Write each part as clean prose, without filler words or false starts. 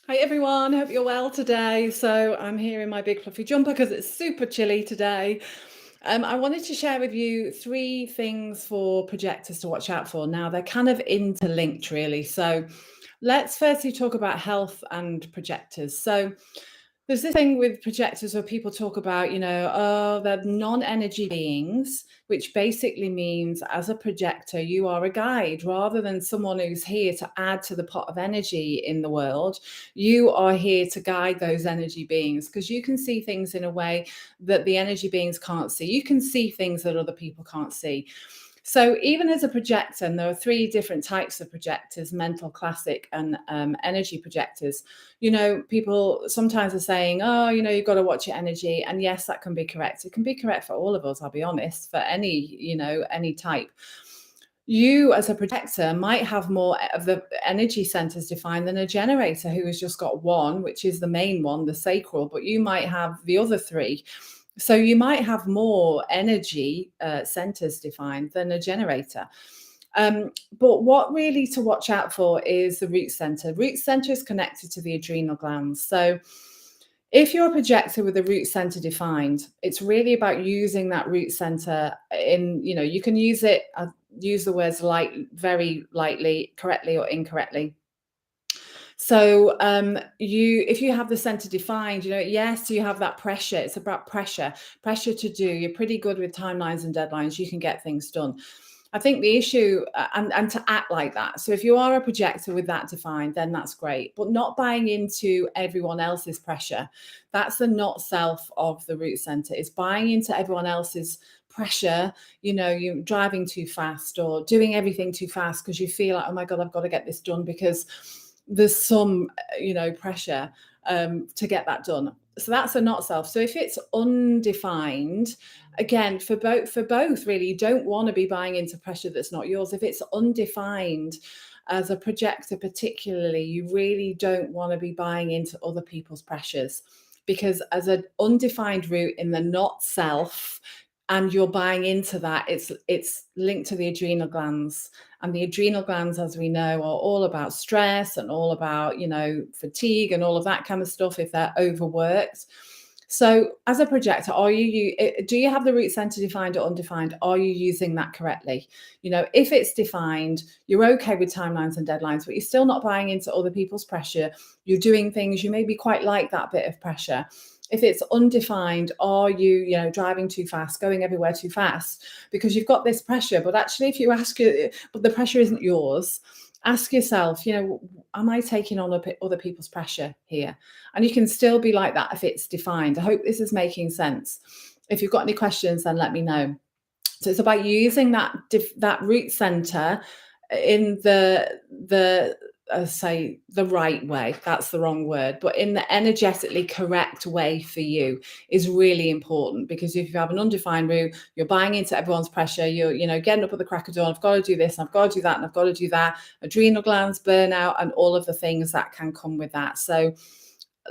Hi everyone, hope you're well today. So I'm here in my big fluffy jumper because it's super chilly today. I wanted to share with you three things for projectors to watch out for. Now they're kind of interlinked really. So let's firstly talk about health and projectors. So there's this thing with projectors where people talk about, oh, they're non-energy beings, which basically means as a projector, you are a guide rather than someone who's here to add to the pot of energy in the world. You are here to guide those energy beings because you can see things in a way that the energy beings can't see. You can see things that other people can't see. So even as a projector, and there are three different types of projectors: mental, classic, and energy projectors. People sometimes are saying, oh, you've got to watch your energy. And yes, that can be correct. It can be correct for all of us, I'll be honest, for any type. You as a projector might have more of the energy centers defined than a generator who has just got one, which is the main one, the sacral, but you might have the other three. So you might have more energy centers defined than a generator. But what really to watch out for is the root center. Root center is connected to the adrenal glands. So if you're a projector with a root center defined, it's really about using that root center you can use it, use the words light, very lightly, correctly or incorrectly. So if you have the center defined, yes, you have that pressure. It's about pressure to do. You're pretty good with timelines and deadlines. You can get things done. I think the issue and to act like that. So if you are a projector with that defined, then that's great. But not buying into everyone else's pressure. That's the not self of the root center. It's buying into everyone else's pressure. You're driving too fast or doing everything too fast because you feel like, oh my God, I've got to get this done because there's some pressure to get that done. So that's a not self. So if it's undefined, again, for both really, you don't want to be buying into pressure that's not yours. If it's undefined, as a projector particularly, you really don't want to be buying into other people's pressures, because as an undefined root in the not self, and you're buying into that, it's linked to the adrenal glands. And the adrenal glands, as we know, are all about stress and all about, fatigue and all of that kind of stuff if they're overworked. So as a projector, do you have the root center defined or undefined? Are you using that correctly? If it's defined, you're okay with timelines and deadlines, but you're still not buying into other people's pressure. You're doing things, you maybe quite like that bit of pressure. If it's undefined, are you, driving too fast, going everywhere too fast because you've got this pressure? But actually, if you ask it, but the pressure isn't yours, ask yourself, am I taking on other people's pressure here? And you can still be like that if it's defined. I hope this is making sense. If you've got any questions, then let me know. So it's about using that root center in the say the right way. That's the wrong word, but in the energetically correct way for you is really important, because if you have an undefined root, you're buying into everyone's pressure. You're getting up at the crack of dawn. I've got to do this, I've got to do that, and I've got to do that. Adrenal glands, burnout, and all of the things that can come with that. So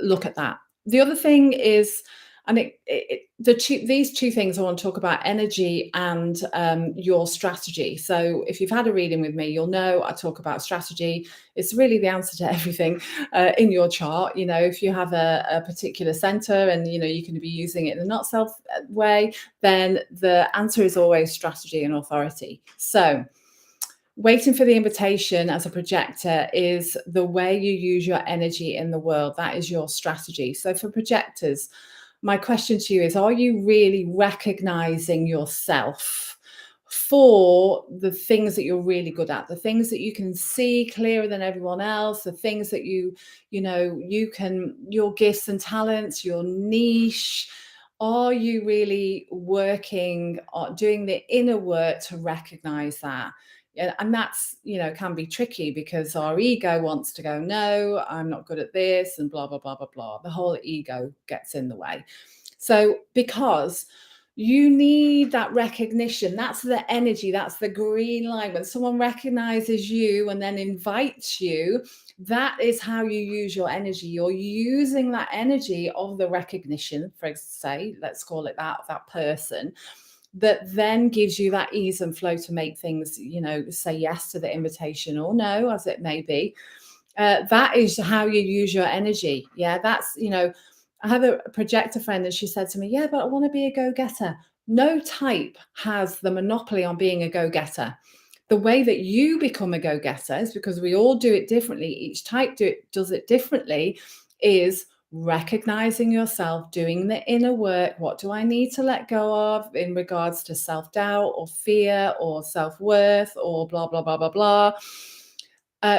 look at that. The other thing is, and these two things I want to talk about: energy and your strategy. So if you've had a reading with me, you'll know I talk about strategy. It's really the answer to everything in your chart. If you have a particular center and you can be using it in a not self way, then the answer is always strategy and authority. So waiting for the invitation as a projector is the way you use your energy in the world. That is your strategy. So for projectors, my question to you is, are you really recognizing yourself for the things that you're really good at, the things that you can see clearer than everyone else, the things that you can, your gifts and talents, your niche? Are you really working on doing the inner work to recognize that? Yeah, and that's, can be tricky because our ego wants to go, no, I'm not good at this, and blah, blah, blah, blah, blah. The whole ego gets in the way. So because you need that recognition, that's the energy, that's the green line. When someone recognizes you and then invites you, that is how you use your energy. You're using that energy of the recognition, for say, let's call it that person, that then gives you that ease and flow to make things, say yes to the invitation or no, as it may be. That is how you use your energy. Yeah, that's, I have a projector friend and she said to me, yeah, but I want to be a go-getter. No type has the monopoly on being a go-getter. The way that you become a go-getter is because we all do it differently. Each type does it differently, is recognizing yourself, doing the inner work. What do I need to let go of in regards to self-doubt or fear or self-worth or blah, blah, blah, blah, blah,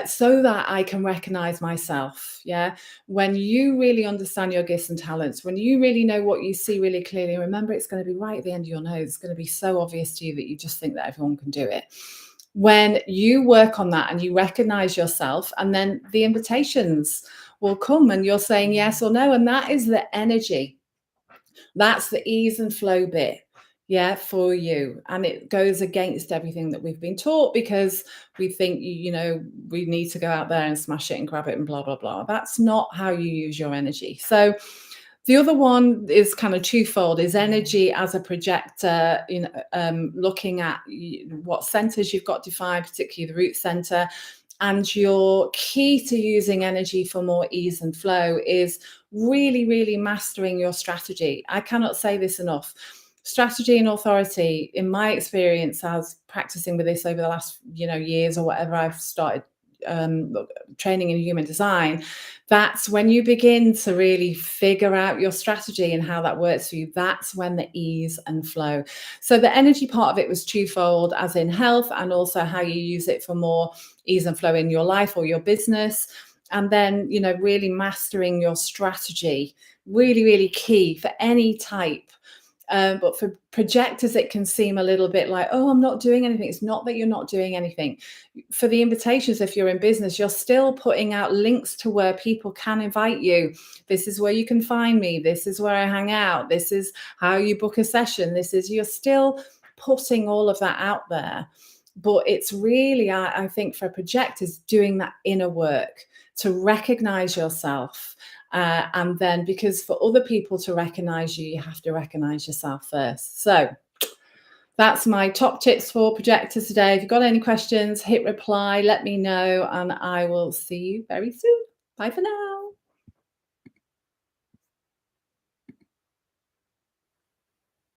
so that I can recognize myself. Yeah. When you really understand your gifts and talents, when you really know what you see really clearly, remember, it's going to be right at the end of your nose. It's going to be so obvious to you that you just think that everyone can do it. When you work on that and you recognize yourself, and then the invitations will come and you're saying yes or no. And that is the energy. That's the ease and flow bit, yeah, for you. And it goes against everything that we've been taught because we think, we need to go out there and smash it and grab it and blah, blah, blah. That's not how you use your energy. So the other one is kind of twofold, is energy as a projector, looking at what centers you've got defined, particularly the root center. And your key to using energy for more ease and flow is really, really mastering your strategy. I cannot say this enough. Strategy and authority, in my experience, as practicing with this over the last, years or whatever, I've started um, training in human design. That's when you begin to really figure out your strategy and how that works for you. That's when the ease and flow. So the energy part of it was twofold, as in health, and also how you use it for more ease and flow in your life or your business. And then, really mastering your strategy, really, really key for any type. But for projectors, it can seem a little bit like, oh, I'm not doing anything. It's not that you're not doing anything. For the invitations, if you're in business, you're still putting out links to where people can invite you. This is where you can find me. This is where I hang out. This is how you book a session. You're still putting all of that out there. But it's really, I think, for projectors, doing that inner work to recognize yourself. And then, because for other people to recognize you, you have to recognize yourself first. So that's my top tips for projectors today. If you've got any questions, hit reply, let me know, and I will see you very soon. Bye for now.